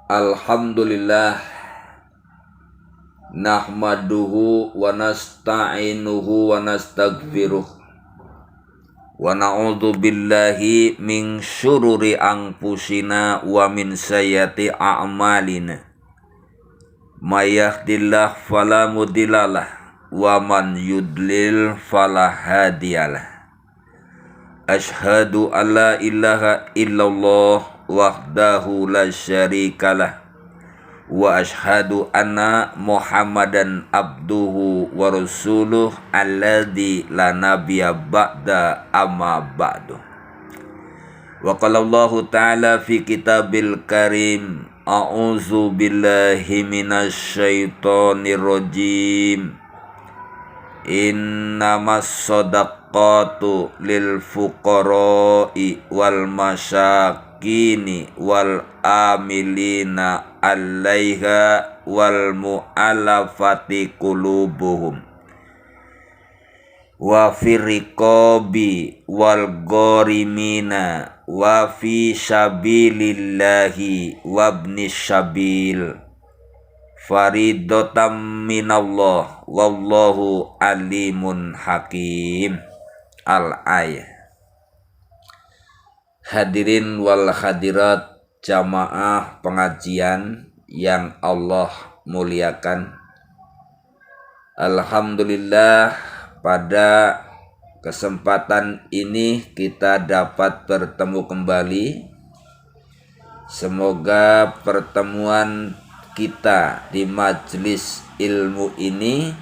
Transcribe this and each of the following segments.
Alhamdulillah nahmaduhu wa nasta'inuhu wa nastaghfiruh wa na'udzu billahi min syururi anfusina wa min sayyiati a'malina may yahdihillahu fala mudhillalah wa man yudlil fala hadiyalah. Asyhadu an la ilaha illallah wahdahu la syarikalah wa asyhadu anna Muhammadan abduhu wa rasuluh alladzi la nabiyya ba'da amma ba'du. Wa qala Allahu ta'ala fi kitabil karim a'udzu billahi minasy syaithanir rajim. Innamas shadaqatu lil fuqara'i wal masyakini wal amilina 'alaiha wal mu'allafati qulubuhum wa firriqabi wal gharimina wa fi sabilillahi wabnis sabil faridotam minallah wallahu alimun hakim. Al-ayah. Hadirin wal hadirat jamaah pengajian yang Allah muliakan, alhamdulillah pada kesempatan ini kita dapat bertemu kembali. Semoga pertemuan kita di majelis ilmu ini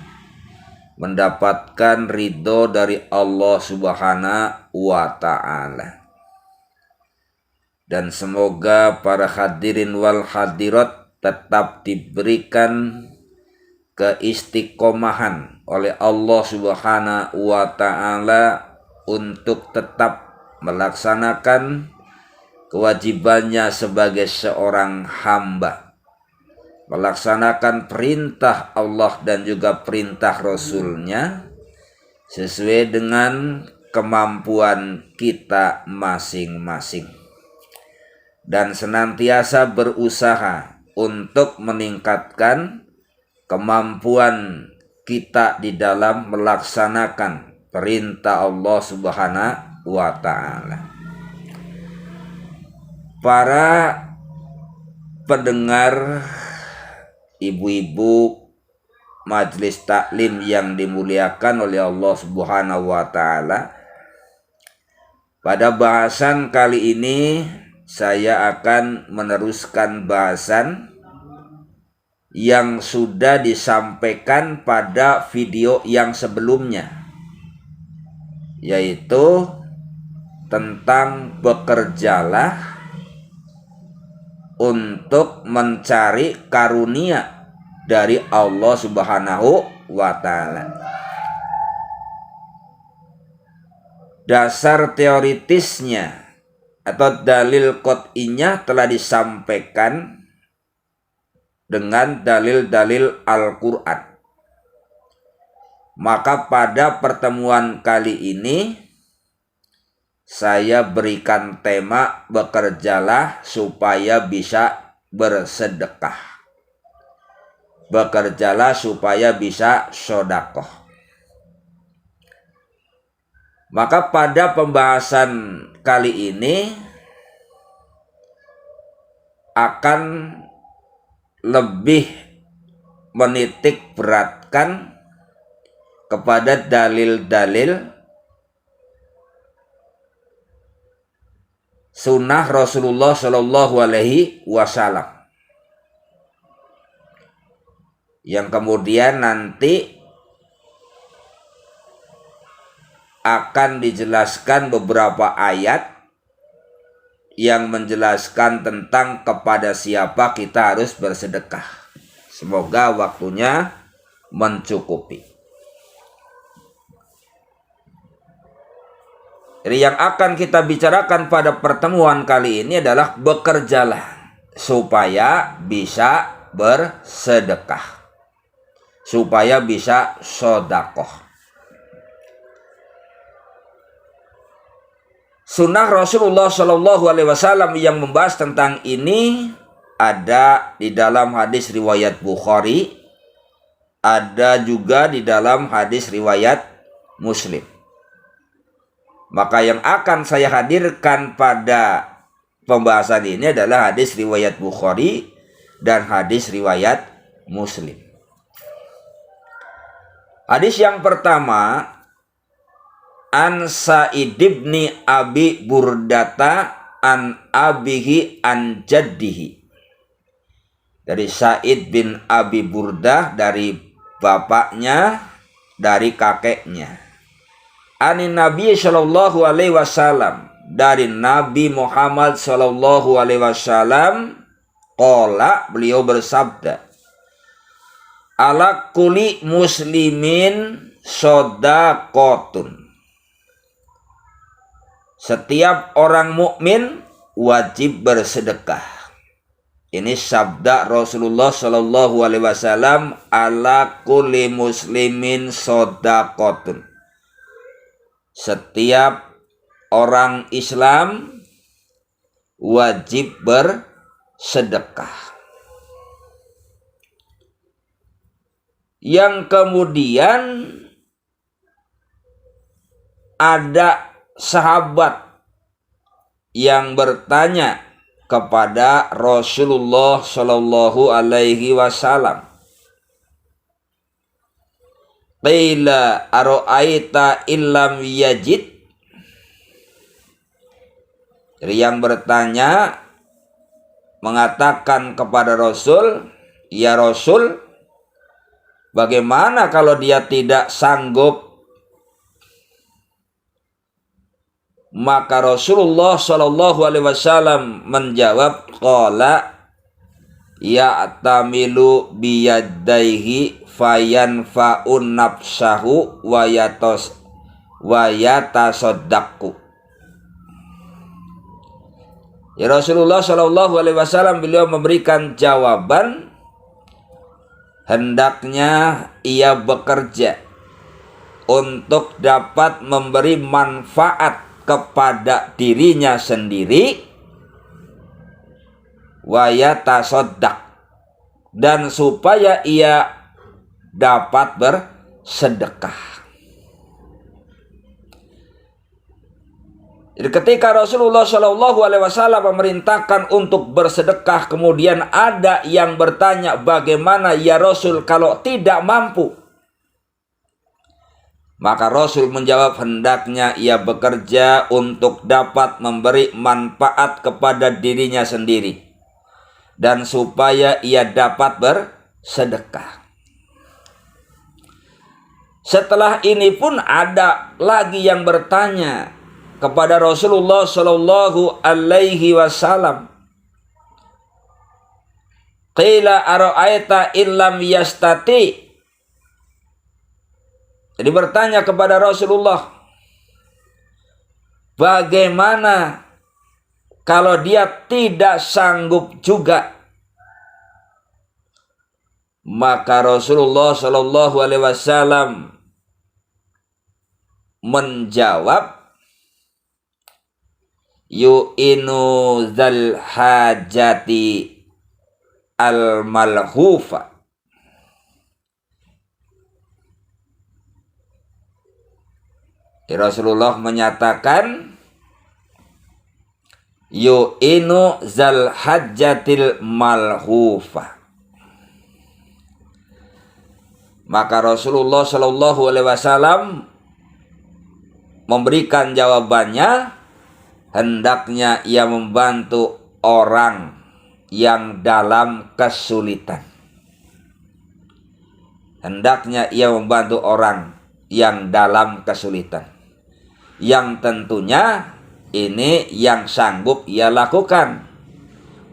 mendapatkan ridho dari Allah Subhanahu wa ta'ala. Dan semoga para hadirin wal hadirat tetap diberikan keistiqomahan oleh Allah Subhanahu wa ta'ala untuk tetap melaksanakan kewajibannya sebagai seorang hamba, melaksanakan perintah Allah dan juga perintah Rasul-Nya sesuai dengan kemampuan kita masing-masing, dan senantiasa berusaha untuk meningkatkan kemampuan kita di dalam melaksanakan perintah Allah Subhanahu wa ta'ala. Para pendengar, ibu-ibu majelis taklim yang dimuliakan oleh Allah Subhanahu wa ta'ala, pada bahasan kali ini saya akan meneruskan bahasan yang sudah disampaikan pada video yang sebelumnya, yaitu tentang bekerjalah untuk mencari karunia dari Allah Subhanahu wa ta'ala. Dasar teoritisnya atau dalil qot'inya telah disampaikan dengan dalil-dalil Al-Quran. Maka pada pertemuan kali ini saya berikan tema bekerjalah supaya bisa bersedekah. Bekerjalah supaya bisa sedekah. Maka pada pembahasan kali ini akan lebih menitik beratkan kepada dalil-dalil sunnah Rasulullah Shallallahu Alaihi Wasallam, yang kemudian nanti akan dijelaskan beberapa ayat yang menjelaskan tentang kepada siapa kita harus bersedekah. Semoga waktunya mencukupi. Jadi yang akan kita bicarakan pada pertemuan kali ini adalah bekerjalah supaya bisa bersedekah, supaya bisa sedekah. Sunnah Rasulullah Shallallahu Alaihi Wasallam yang membahas tentang ini ada di dalam hadis riwayat Bukhari, ada juga di dalam hadis riwayat Muslim. Maka yang akan saya hadirkan pada pembahasan ini adalah hadis riwayat Bukhari dan hadis riwayat Muslim. Hadis yang pertama, an Sa'id bin Abi Burdata an abihi an jaddihi. Dari Sa'id bin Abi Burdah, dari bapaknya, dari kakeknya. Anin Nabi sallallahu alaihi wasallam, dari Nabi Muhammad sallallahu alaihi wasallam, qala, beliau bersabda, ala kulli muslimin shadaqatun. Setiap orang mukmin wajib bersedekah. Ini sabda Rasulullah Shallallahu Alaihi Wasallam, ala kulli muslimin shadaqatun. Setiap orang Islam wajib bersedekah. Yang kemudian ada sahabat yang bertanya kepada Rasulullah Shallallahu Alaihi Wasallam, qila ara'aita illam yajid. Jadi yang bertanya mengatakan kepada Rasul, ya Rasul, bagaimana kalau dia tidak sanggup? Maka Rasulullah Shallallahu Alaihi Wasallam menjawab, qala ya'tamilu biyadaihi fayanfa'un nafsahu wa yatasaddaqu. Ya, Rasulullah Shallallahu Alaihi Wasallam beliau memberikan jawaban, hendaknya ia bekerja untuk dapat memberi manfaat kepada dirinya sendiri, wa yatasaddaq, dan supaya ia dapat bersedekah. Jadi ketika Rasulullah Shallallahu Alaihi Wasallam memerintahkan untuk bersedekah, kemudian ada yang bertanya, bagaimana ya Rasul kalau tidak mampu? Maka Rasul menjawab, hendaknya ia bekerja untuk dapat memberi manfaat kepada dirinya sendiri dan supaya ia dapat bersedekah. Setelah ini pun ada lagi yang bertanya kepada Rasulullah Shallallahu Alaihi Wasallam, qila ara'aita illam yastati. Jadi bertanya kepada Rasulullah, bagaimana kalau dia tidak sanggup juga? Maka Rasulullah Shallallahu Alaihi Wasallam menjawab, yu'inu zal hajati al malhufa. Rasulullah menyatakan, yu'inu zal hajjatil malhufa. Maka Rasulullah Shallallahu Alaihi Wasallam memberikan jawabannya, hendaknya ia membantu orang yang dalam kesulitan. Hendaknya ia membantu orang yang dalam kesulitan, yang tentunya ini yang sanggup ia lakukan.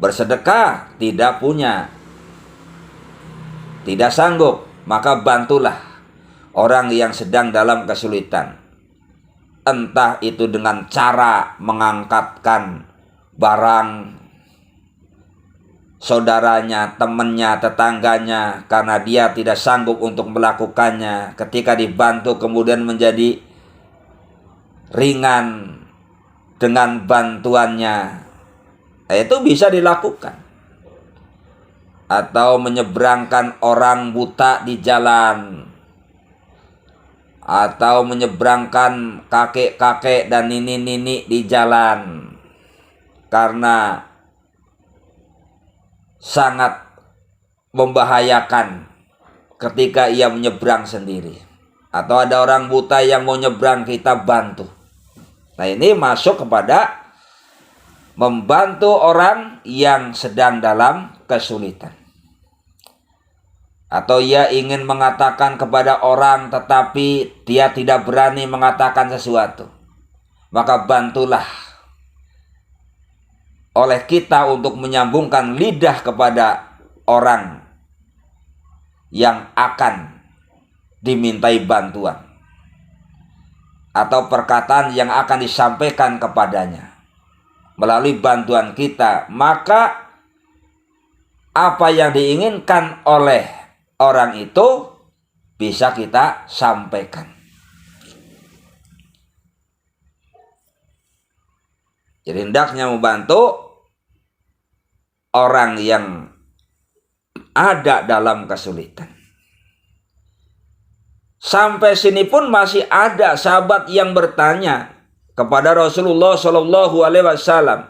Bersedekah tidak punya, tidak sanggup, maka bantulah orang yang sedang dalam kesulitan. Entah itu dengan cara mengangkatkan barang saudaranya, temannya, tetangganya, karena dia tidak sanggup untuk melakukannya. Ketika dibantu kemudian menjadi ringan dengan bantuannya, itu bisa dilakukan. atau menyeberangkan orang buta di jalan, atau menyeberangkan kakek-kakek dan nini-nini di jalan karena sangat membahayakan ketika ia menyeberang sendiri, atau ada orang buta yang mau nyeberang, kita bantu. Nah, ini masuk kepada membantu orang yang sedang dalam kesulitan. Atau ia ingin mengatakan kepada orang tetapi dia tidak berani mengatakan sesuatu, maka bantulah oleh kita untuk menyambungkan lidah kepada orang yang akan dimintai bantuan, atau perkataan yang akan disampaikan kepadanya. Melalui bantuan kita, maka apa yang diinginkan oleh orang itu bisa kita sampaikan. Jadi hendaknya membantu orang yang ada dalam kesulitan. Sampai sini pun masih ada sahabat yang bertanya kepada Rasulullah Shallallahu Alaihi Wasallam,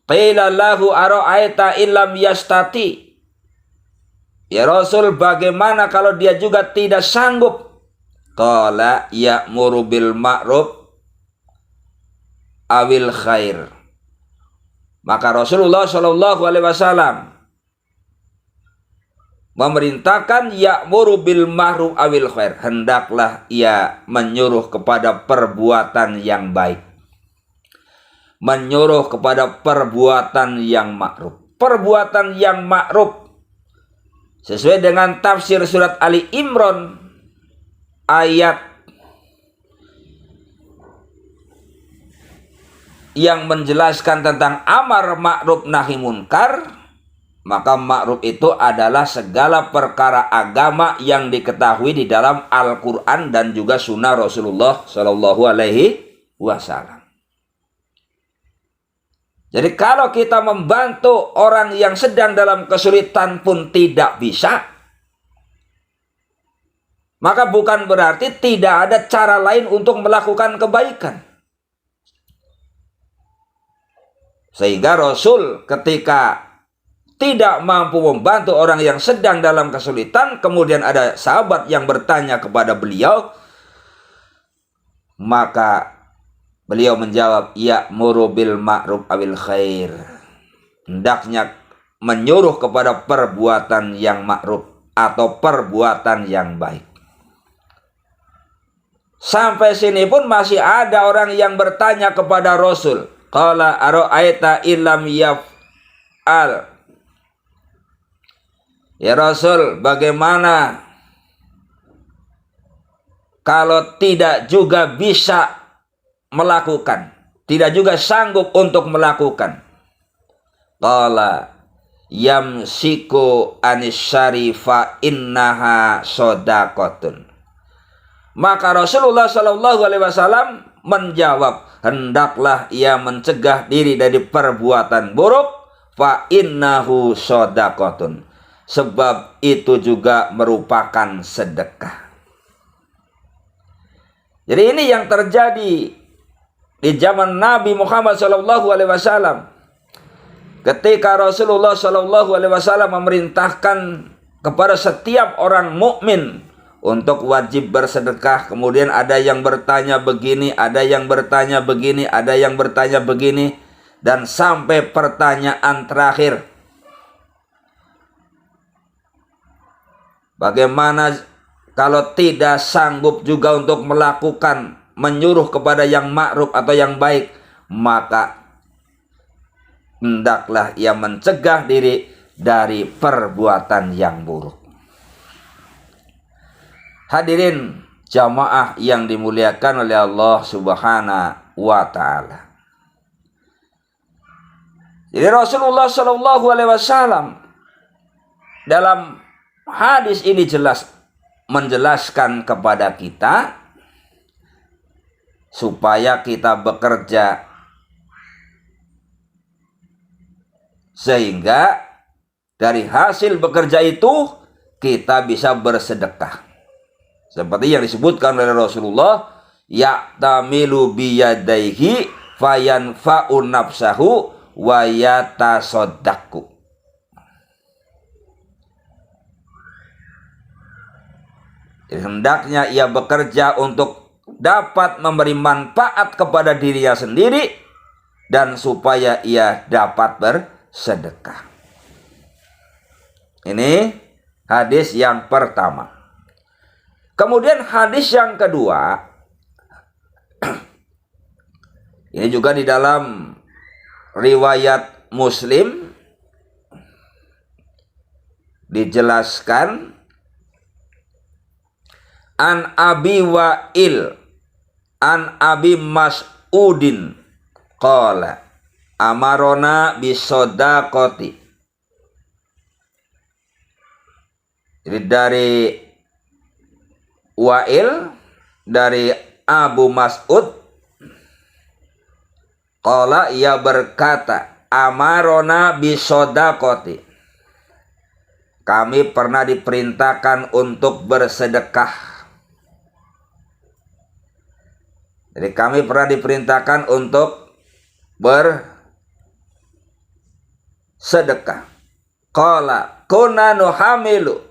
qila lahu ara'aita illam yastati. Ya Rasul, bagaimana kalau dia juga tidak sanggup? Qala ya'muru bil ma'ruf awil khair. Maka Rasulullah Shallallahu Alaihi Wasallam memerintahkan ya'muru bil ma'ruf awil khair, hendaklah ia menyuruh kepada perbuatan yang baik, menyuruh kepada perbuatan yang ma'ruf. Perbuatan yang ma'ruf sesuai dengan tafsir surat Ali Imran ayat yang menjelaskan tentang amar ma'ruf nahi munkar, maka ma'ruf itu adalah segala perkara agama yang diketahui di dalam Al-Quran dan juga sunnah Rasulullah Shallallahu Alaihi Wasallam. Jadi kalau kita membantu orang yang sedang dalam kesulitan pun tidak bisa, maka bukan berarti tidak ada cara lain untuk melakukan kebaikan. Sehingga Rasul ketika tidak mampu membantu orang yang sedang dalam kesulitan, kemudian ada sahabat yang bertanya kepada beliau, maka beliau menjawab, ya'muru bil ma'ruf awil khair, hendaknya menyuruh kepada perbuatan yang ma'ruf atau perbuatan yang baik. Sampai sini pun masih ada orang yang bertanya kepada Rasul, qala ara'aita illam yaf'al. Ya Rasul, bagaimana kalau tidak juga bisa melakukan, tidak juga sanggup untuk melakukan? Qala yamsiku anis syarifa innaha sodaqotun. Maka Rasulullah Shallallahu Alaihi Wasallam menjawab, hendaklah ia mencegah diri dari perbuatan buruk, fa innahu sodaqotun, sebab itu juga merupakan sedekah. Jadi ini yang terjadi di zaman Nabi Muhammad SAW. Ketika Rasulullah SAW memerintahkan kepada setiap orang mukmin untuk wajib bersedekah, kemudian ada yang bertanya begini, ada yang bertanya begini, ada yang bertanya begini, dan sampai pertanyaan terakhir, bagaimana kalau tidak sanggup juga untuk melakukan, menyuruh kepada yang ma'ruf atau yang baik, maka hendaklah ia mencegah diri dari perbuatan yang buruk. Hadirin jamaah yang dimuliakan oleh Allah Subhanahu wa Ta'ala. Jadi Rasulullah Shallallahu Alaihi Wasallam dalam hadis ini jelas menjelaskan kepada kita supaya kita bekerja sehingga dari hasil bekerja itu kita bisa bersedekah. Seperti yang disebutkan oleh Rasulullah, ya'tamilu biyadaihi fayanfa'u nafsahu wa yatasaddaqu. Jadi hendaknya ia bekerja untuk dapat memberi manfaat kepada dirinya sendiri dan supaya ia dapat bersedekah. Ini hadis yang pertama. Kemudian hadis yang kedua, ini juga di dalam riwayat Muslim dijelaskan, an Abi Wa'il an Abi Mas'udin qala amarona bisodaqoti. Jadi dari Wa'il, dari Abu Mas'ud, qala, ia berkata, amarona bisodaqoti, kami pernah diperintahkan untuk bersedekah. Jadi kami pernah diperintahkan untuk bersedekah. Qala kunna nuhamilu.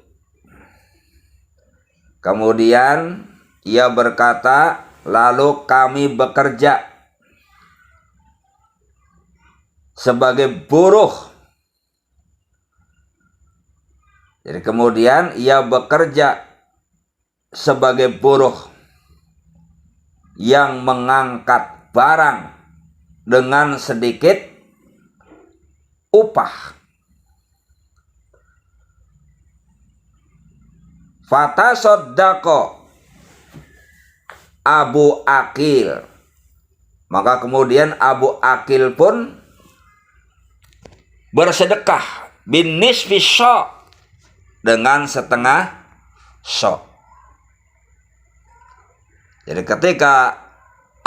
Kemudian ia berkata, lalu kami bekerja sebagai buruh. Jadi kemudian ia bekerja sebagai buruh yang mengangkat barang dengan sedikit upah. Fatasaddaqo Abu Aqil. Maka kemudian Abu Aqil pun bersedekah bin nisfi sya', dengan setengah sya'. Jadi ketika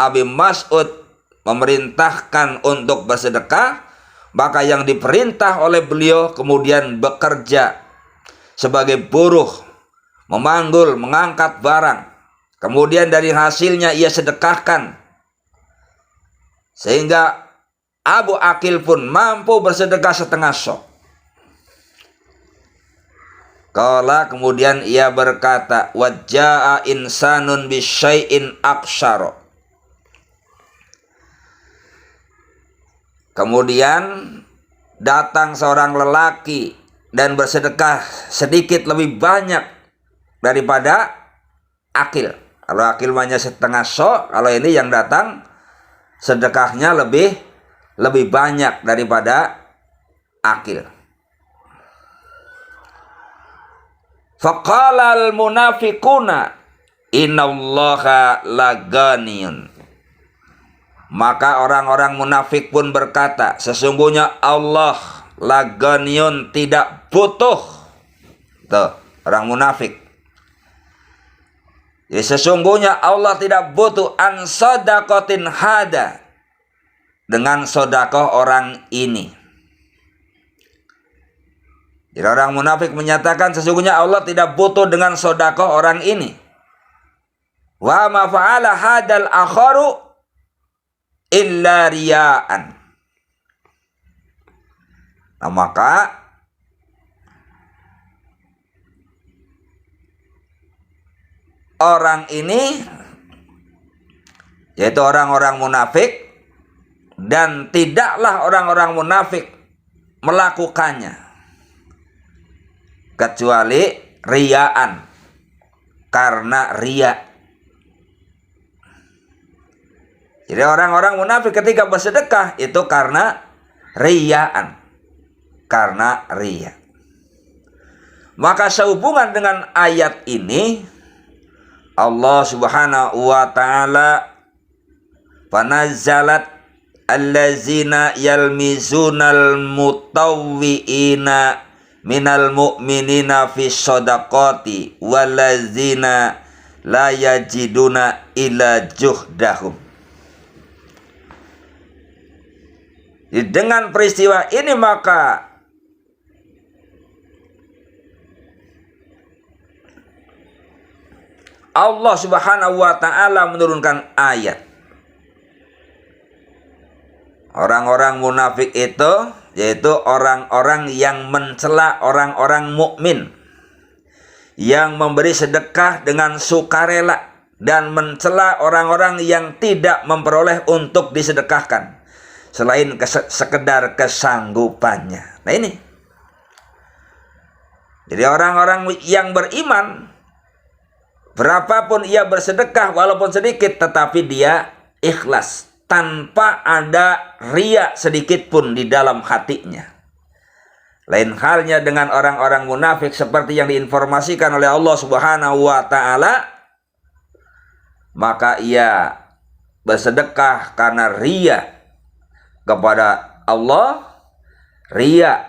Abi Mas'ud memerintahkan untuk bersedekah, maka yang diperintah oleh beliau kemudian bekerja sebagai buruh, memanggul, mengangkat barang, kemudian dari hasilnya ia sedekahkan, sehingga Abu Aqil pun mampu bersedekah setengah sya'. Qala, kemudian ia berkata, wajja'a insanun bisyai'in aqsyara. Kemudian datang seorang lelaki dan bersedekah sedikit lebih banyak daripada Aqil. Kalau Aqil hanya setengah sya', kalau ini yang datang sedekahnya lebih banyak daripada Aqil. Faqala al-munafiquna innallaha laganiyun. Maka orang-orang munafik pun berkata, sesungguhnya Allah laganiyun, tidak butuh. Tuh, orang munafik. Jadi sesungguhnya Allah tidak butuh an sadaqatin hada, dengan sedekah orang ini. Jadi orang munafik menyatakan sesungguhnya Allah tidak butuh dengan sedekah orang ini. Wa ma fa'ala hadal akharu illa riya'an. Nah, maka orang ini, yaitu orang-orang munafik, dan tidaklah orang-orang munafik melakukannya kecuali riyaan, karena riya. Jadi orang-orang munafik ketika bersedekah itu karena riyaan, karena riya. Maka sehubungan dengan ayat ini, Allah Subhanahu wa ta'ala panazzalat allazina yalmizunal mutawwi'ina minal mu'minina fi shadaqati walazina la yajiduna ila juhdahum. Dengan peristiwa ini maka Allah Subhanahu wa taala menurunkan ayat. Orang-orang munafik itu yaitu orang-orang yang mencela orang-orang mukmin, yang memberi sedekah dengan sukarela dan mencela orang-orang yang tidak memperoleh untuk disedekahkan selain sekedar kesanggupannya. Nah ini. Jadi orang-orang yang beriman, berapapun ia bersedekah walaupun sedikit, tetapi dia ikhlas tanpa ada riya sedikit pun di dalam hatinya. Lain halnya dengan orang-orang munafik seperti yang diinformasikan oleh Allah Subhanahu wa taala, maka ia bersedekah karena riya kepada Allah, riya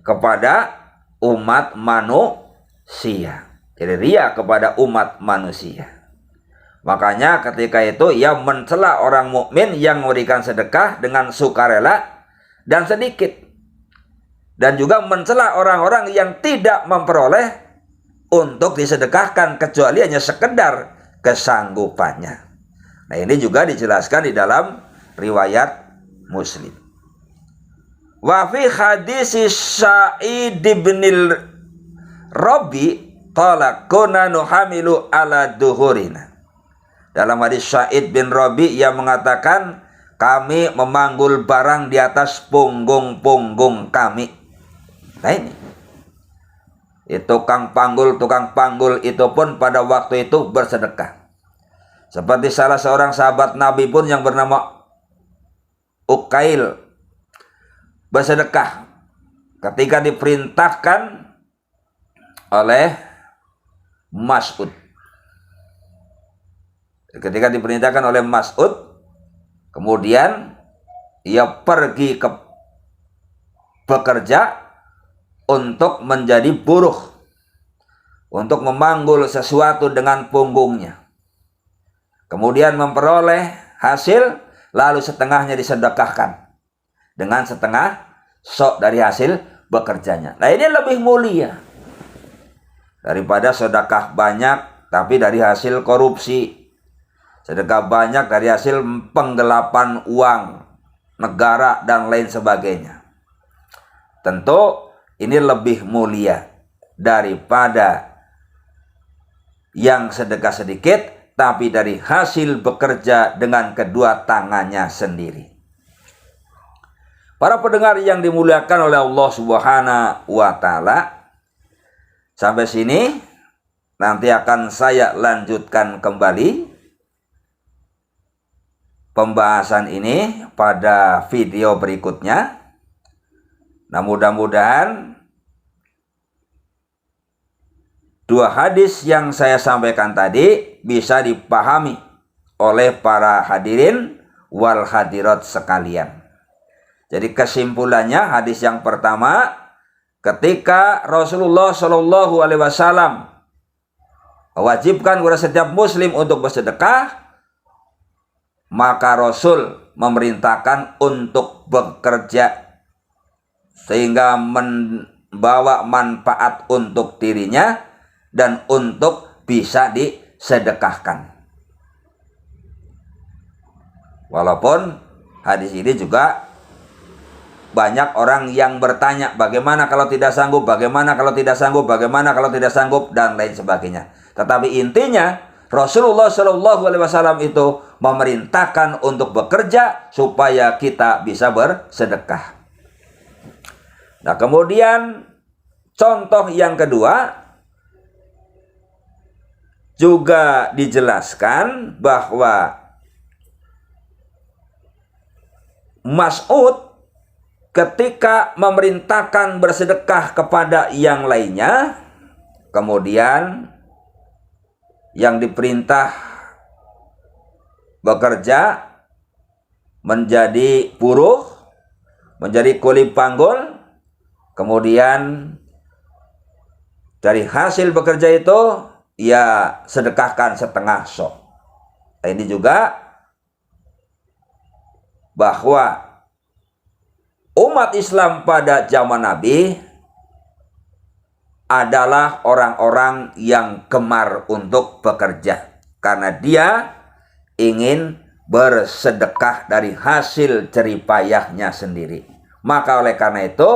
kepada umat manusia. Jadi riya kepada umat manusia. Makanya ketika itu ia mencela orang mukmin yang memberikan sedekah dengan sukarela dan sedikit. Dan juga mencela orang-orang yang tidak memperoleh untuk disedekahkan kecuali hanya sekedar kesanggupannya. Nah ini juga dijelaskan di dalam riwayat Muslim. Wa fi hadis Sa'id bin Rabi qala kunna nuhamilu ala duhurina. Dalam hadis Sa'id bin Rabi yang mengatakan kami memanggul barang di atas punggung-punggung kami. Nah ini. Tukang panggul itu pun pada waktu itu bersedekah. Seperti salah seorang sahabat Nabi pun yang bernama Ukail bersedekah ketika diperintahkan oleh Mas'ud. Ketika diperintahkan oleh Mas'ud, kemudian ia pergi ke bekerja untuk menjadi buruh, untuk memanggul sesuatu dengan punggungnya. Kemudian memperoleh hasil, lalu setengahnya disedekahkan dengan setengah sok dari hasil bekerjanya. Nah ini lebih mulia daripada sedekah banyak tapi dari hasil korupsi, sedekah banyak dari hasil penggelapan uang negara dan lain sebagainya. Tentu ini lebih mulia daripada yang sedekah sedikit tapi dari hasil bekerja dengan kedua tangannya sendiri. Para pendengar yang dimuliakan oleh Allah Subhanahu wa taala, sampai sini nanti akan saya lanjutkan kembali pembahasan ini pada video berikutnya. Nah, mudah-mudahan dua hadis yang saya sampaikan tadi bisa dipahami oleh para hadirin wal hadirat sekalian. Jadi kesimpulannya hadis yang pertama, ketika Rasulullah Shallallahu Alaihi Wasallam mewajibkan kepada setiap muslim untuk bersedekah, maka Rasul memerintahkan untuk bekerja sehingga membawa manfaat untuk dirinya dan untuk bisa disedekahkan. Walaupun hadis ini juga banyak orang yang bertanya, bagaimana kalau tidak sanggup, bagaimana kalau tidak sanggup, bagaimana kalau tidak sanggup, dan lain sebagainya. Tetapi intinya Rasulullah Shallallahu Alaihi Wasallam itu memerintahkan untuk bekerja supaya kita bisa bersedekah. Nah, kemudian contoh yang kedua juga dijelaskan bahwa Mas'ud ketika memerintahkan bersedekah kepada yang lainnya, kemudian yang diperintah bekerja menjadi buruh, menjadi kuli panggul, kemudian dari hasil bekerja itu ia sedekahkan setengah sok. Nah, ini juga bahwa umat Islam pada zaman Nabi adalah orang-orang yang gemar untuk bekerja. Karena dia ingin bersedekah dari hasil jeripayahnya sendiri. Maka oleh karena itu,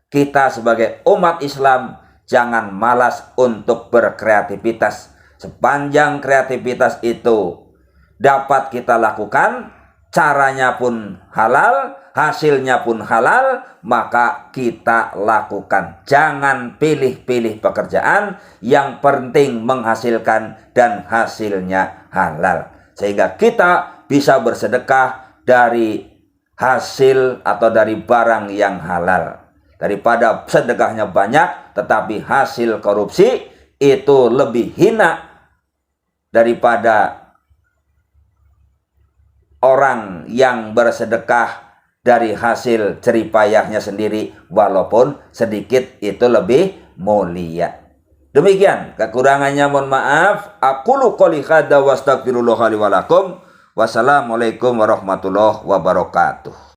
kita sebagai umat Islam jangan malas untuk berkreativitas. Sepanjang kreativitas itu dapat kita lakukan, caranya pun halal, hasilnya pun halal, maka kita lakukan. Jangan pilih-pilih pekerjaan, yang penting menghasilkan dan hasilnya halal. Sehingga kita bisa bersedekah dari hasil atau dari barang yang halal. Daripada sedekahnya banyak tetapi hasil korupsi, itu lebih hina daripada orang yang bersedekah dari hasil jeripayahnya sendiri, walaupun sedikit, itu lebih mulia. Demikian, kekurangannya mohon maaf. Aqulu qouli hadza wa astaghfirullah li wa lakum. Wassalamualaikum warahmatullahi wabarakatuh.